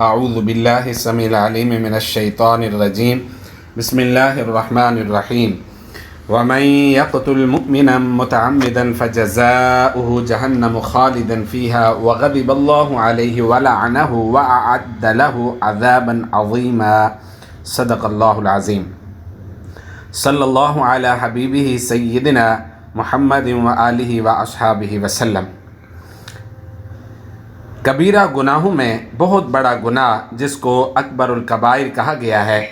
اعوذ باللہ السمیع العلیم من الشیطان الرجیم بسم اللہ الرحمن الرحیم ومن يقتل مؤمنا متعمدا فجزاؤه جہنم خالدا فيها وغضب اللہ علیہ ولعنہ وأعد له عذابا عظیما صدق اللہ العظیم صلی اللہ علی حبیبہ سیدنا محمد وآلہ واصحابہ وسلم۔ کبیرہ گناہوں میں بہت بڑا گناہ جس کو اکبر الکبائر کہا گیا ہے،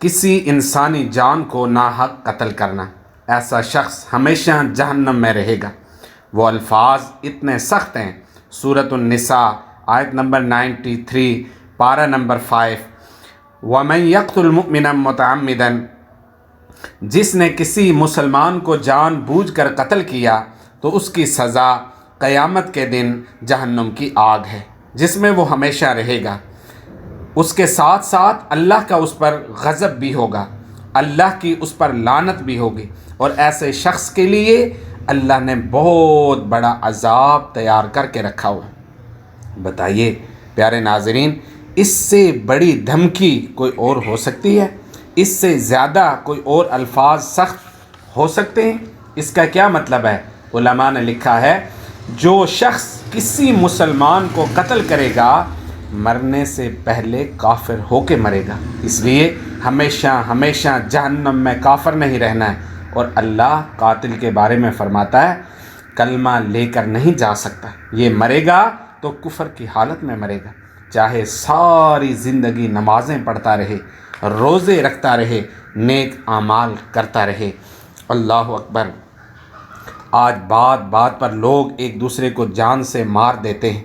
کسی انسانی جان کو ناحق قتل کرنا۔ ایسا شخص ہمیشہ جہنم میں رہے گا۔ وہ الفاظ اتنے سخت ہیں۔ سورۃ النساء آیت نمبر 93 پارہ نمبر 5، وَمَن يَقْتُلْ مُؤْمِنًا مُتَعَمِّدًا، جس نے کسی مسلمان کو جان بوجھ کر قتل کیا تو اس کی سزا قیامت کے دن جہنم کی آگ ہے، جس میں وہ ہمیشہ رہے گا۔ اس کے ساتھ ساتھ اللہ کا اس پر غضب بھی ہوگا، اللہ کی اس پر لعنت بھی ہوگی، اور ایسے شخص کے لیے اللہ نے بہت بڑا عذاب تیار کر کے رکھا ہوا ہے۔ بتائیے پیارے ناظرین، اس سے بڑی دھمکی کوئی اور ہو سکتی ہے؟ اس سے زیادہ کوئی اور الفاظ سخت ہو سکتے ہیں؟ اس کا کیا مطلب ہے؟ علماء نے لکھا ہے، جو شخص کسی مسلمان کو قتل کرے گا مرنے سے پہلے کافر ہو کے مرے گا، اس لیے ہمیشہ جہنم میں کافر نہیں رہنا ہے۔ اور اللہ قاتل کے بارے میں فرماتا ہے کلمہ لے کر نہیں جا سکتا، یہ مرے گا تو کفر کی حالت میں مرے گا، چاہے ساری زندگی نمازیں پڑھتا رہے، روزے رکھتا رہے، نیک اعمال کرتا رہے۔ اللہ اکبر۔ آج بات بات پر لوگ ایک دوسرے کو جان سے مار دیتے ہیں۔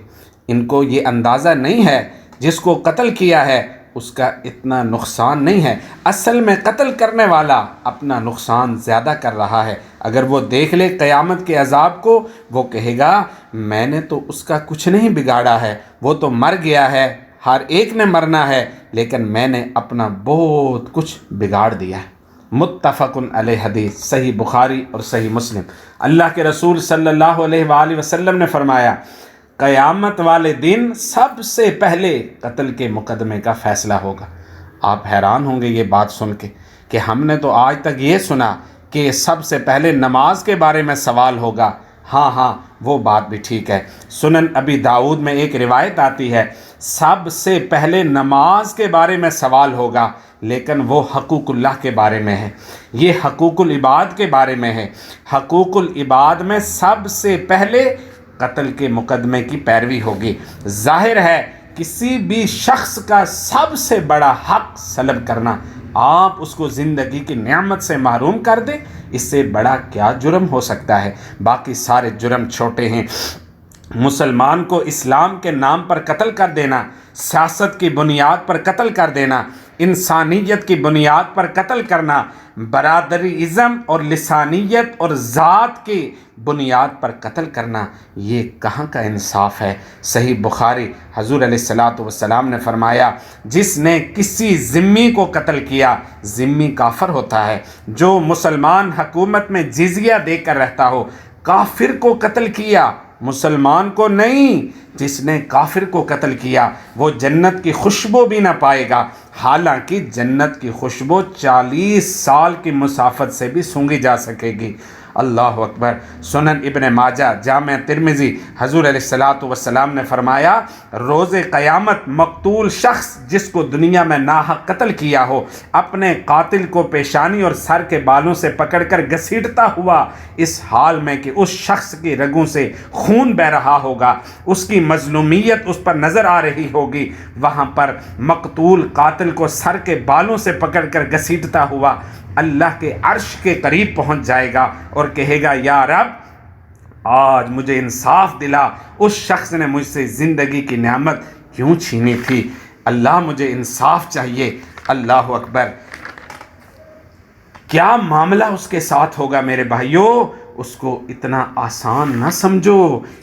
ان کو یہ اندازہ نہیں ہے جس کو قتل کیا ہے اس کا اتنا نقصان نہیں ہے۔ اصل میں قتل کرنے والا اپنا نقصان زیادہ کر رہا ہے۔ اگر وہ دیکھ لے قیامت کے عذاب کو، وہ کہے گا میں نے تو اس کا کچھ نہیں بگاڑا ہے، وہ تو مر گیا ہے، ہر ایک نے مرنا ہے، لیکن میں نے اپنا بہت کچھ بگاڑ دیا ہے۔ متفق علیہ حدیث، صحیح بخاری اور صحیح مسلم۔ اللہ کے رسول صلی اللہ علیہ وآلہ وسلم نے فرمایا قیامت والے دن سب سے پہلے قتل کے مقدمے کا فیصلہ ہوگا۔ آپ حیران ہوں گے یہ بات سن کے کہ ہم نے تو آج تک یہ سنا کہ سب سے پہلے نماز کے بارے میں سوال ہوگا۔ ہاں وہ بات بھی ٹھیک ہے۔ سنن ابی داؤد میں ایک روایت آتی ہے سب سے پہلے نماز کے بارے میں سوال ہوگا، لیکن وہ حقوق اللہ کے بارے میں ہے، یہ حقوق العباد کے بارے میں ہے۔ حقوق العباد میں سب سے پہلے قتل کے مقدمے کی پیروی ہوگی۔ ظاہر ہے کسی بھی شخص کا سب سے بڑا حق سلب کرنا، آپ اس کو زندگی کی نعمت سے محروم کر دیں، اس سے بڑا کیا جرم ہو سکتا ہے؟ باقی سارے جرم چھوٹے ہیں۔ مسلمان کو اسلام کے نام پر قتل کر دینا، سیاست کی بنیاد پر قتل کر دینا، انسانیت کی بنیاد پر قتل کرنا، برادری ازم اور لسانیت اور ذات کی بنیاد پر قتل کرنا، یہ کہاں کا انصاف ہے؟ صحیح بخاری، حضور علیہ الصلاۃ والسلام نے فرمایا جس نے کسی ذمی کو قتل کیا ذمی کافر ہوتا ہے۔ جو مسلمان حکومت میں جزیہ دے کر رہتا ہو، کافر کو قتل کیا، مسلمان کو نہیں، جس نے کافر کو قتل کیا وہ جنت کی خوشبو بھی نہ پائے گا، حالانکہ جنت کی خوشبو 40 سال کی مسافت سے بھی سونگھی جا سکے گی۔ اللہ اکبر۔ سنن ابن ماجہ، جامع ترمذی، حضور علیہ الصلاۃ والسلام نے فرمایا روز قیامت مقتول شخص جس کو دنیا میں ناحق قتل کیا ہو اپنے قاتل کو پیشانی اور سر کے بالوں سے پکڑ کر گھسیٹتا ہوا، اس حال میں کہ اس شخص کی رگوں سے خون بہہ رہا ہوگا، اس کی مظلومیت اس پر نظر آ رہی ہوگی، وہاں پر مقتول قاتل کو سر کے بالوں سے پکڑ کر گھسیٹتا ہوا اللہ کے عرش کے قریب پہنچ جائے گا اور کہے گا یا رب آج مجھے انصاف دلا، اس شخص نے مجھ سے زندگی کی نعمت کیوں چھینی تھی؟ اللہ مجھے انصاف چاہیے۔ اللہ اکبر۔ کیا معاملہ اس کے ساتھ ہوگا میرے بھائیوں؟ اس کو اتنا آسان نہ سمجھو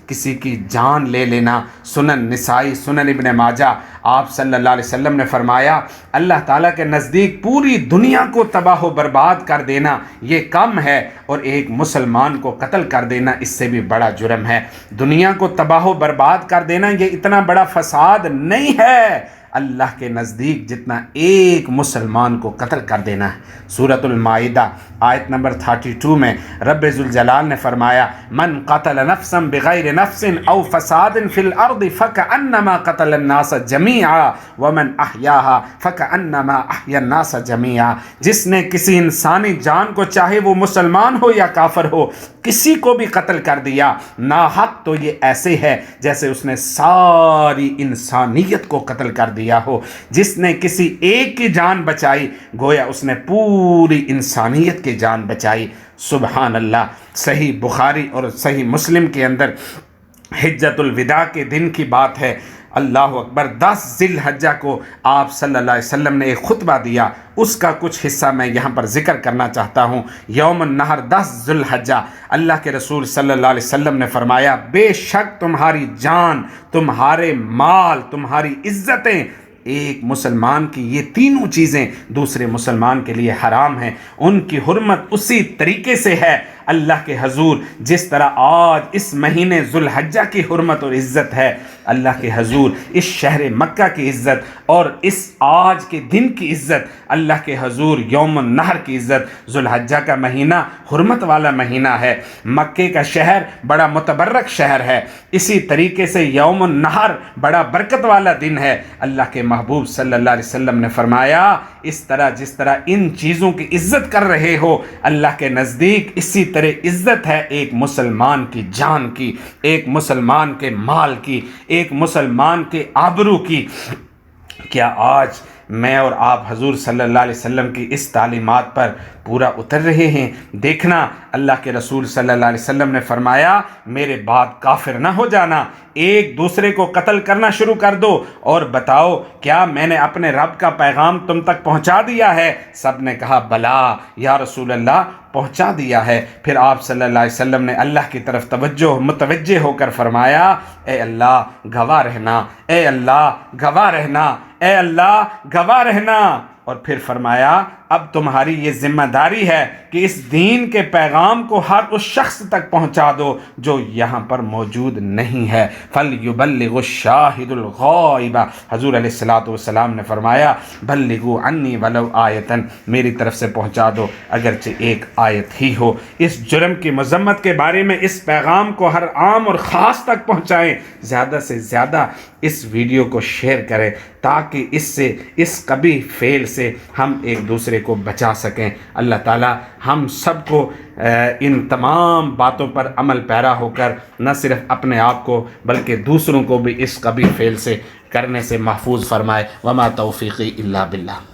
کسی کی جان لے لینا۔ سنن نسائی، سنن ابن ماجہ، آپ صلی اللہ علیہ وسلم نے فرمایا اللہ تعالیٰ کے نزدیک پوری دنیا کو تباہ و برباد کر دینا یہ کم ہے، اور ایک مسلمان کو قتل کر دینا اس سے بھی بڑا جرم ہے۔ دنیا کو تباہ و برباد کر دینا یہ اتنا بڑا فساد نہیں ہے۔ اللہ کے نزدیک جتنا ایک مسلمان کو قتل کر دینا ہے۔ سورۃ المائدہ آیت نمبر 32 میں رب ذوالجلال نے فرمایا من قتل نفسا بغیر نفس او فساد فی الارض فکأنما قتل الناس جمیعا ومن احیاها فکأنما احیا الناس جمیعا، جس نے کسی انسانی جان کو چاہے وہ مسلمان ہو یا کافر ہو کسی کو بھی قتل کر دیا ناحق، تو یہ ایسے ہے جیسے اس نے ساری انسانیت کو قتل کر دیا ہو۔ جس نے کسی ایک کی جان بچائی گویا اس نے پوری انسانیت کی جان بچائی۔ سبحان اللہ۔ صحیح بخاری اور صحیح مسلم کے اندر حجۃ الوداع کے دن کی بات ہے، اللہ اکبر، 10 ذی الحجہ کو آپ صلی اللہ علیہ وسلم نے ایک خطبہ دیا، اس کا کچھ حصہ میں یہاں پر ذکر کرنا چاہتا ہوں۔ یوم النحر 10 ذی الحجہ اللہ کے رسول صلی اللہ علیہ وسلم نے فرمایا بے شک تمہاری جان، تمہارے مال، تمہاری عزتیں ایک مسلمان کی یہ تینوں چیزیں دوسرے مسلمان کے لیے حرام ہیں، ان کی حرمت اسی طریقے سے ہے اللہ کے حضور جس طرح آج اس مہینے ذو الحجہ کی حرمت اور عزت ہے اللہ کے حضور، اس شہر مکہ کی عزت اور اس آج کے دن کی عزت اللہ کے حضور، یوم النحر کی عزت۔ ذو الحجہ کا مہینہ حرمت والا مہینہ ہے، مکے کا شہر بڑا متبرک شہر ہے، اسی طریقے سے یوم النحر بڑا برکت والا دن ہے۔ اللہ کے محبوب صلی اللہ علیہ وسلم نے فرمایا اس طرح جس طرح ان چیزوں کی عزت کر رہے ہو اللہ کے نزدیک اسی طرح عزت ہے ایک مسلمان کی جان کی، ایک مسلمان کے مال کی، ایک مسلمان کے آبرو کی۔ کیا آج میں اور آپ حضور صلی اللہ علیہ وسلم کی اس تعلیمات پر پورا اتر رہے ہیں؟ دیکھنا اللہ کے رسول صلی اللہ علیہ وسلم نے فرمایا میرے بعد کافر نہ ہو جانا، ایک دوسرے کو قتل کرنا شروع کر دو اور بتاؤ کیا میں نے اپنے رب کا پیغام تم تک پہنچا دیا ہے؟ سب نے کہا بلا یا رسول اللہ پہنچا دیا ہے۔ پھر آپ صلی اللہ علیہ وسلم نے اللہ کی طرف متوجہ ہو کر فرمایا اے اللہ گواہ رہنا، اے اللہ گواہ رہنا، اے اللہ گواہ رہنا، اور پھر فرمایا اب تمہاری یہ ذمہ داری ہے کہ اس دین کے پیغام کو ہر اس شخص تک پہنچا دو جو یہاں پر موجود نہیں ہے۔ فَلْيُبَلِّغُ الشَّاهِدُ الْغَائِبَ، حضور علیہ الصلوۃ والسلام نے فرمایا بلغوا عنی ولو آیتن، میری طرف سے پہنچا دو اگرچہ ایک آیت ہی ہو۔ اس جرم کی مذمت کے بارے میں اس پیغام کو ہر عام اور خاص تک پہنچائیں، زیادہ سے زیادہ اس ویڈیو کو شیئر کریں تاکہ اس قبیح فعل سے ہم ایک دوسرے کو بچا سکیں۔ اللہ تعالی ہم سب کو ان تمام باتوں پر عمل پیرا ہو کر نہ صرف اپنے آپ کو بلکہ دوسروں کو بھی اس قبیح فعل سے کرنے سے محفوظ فرمائے۔ وما توفیقی الا باللہ۔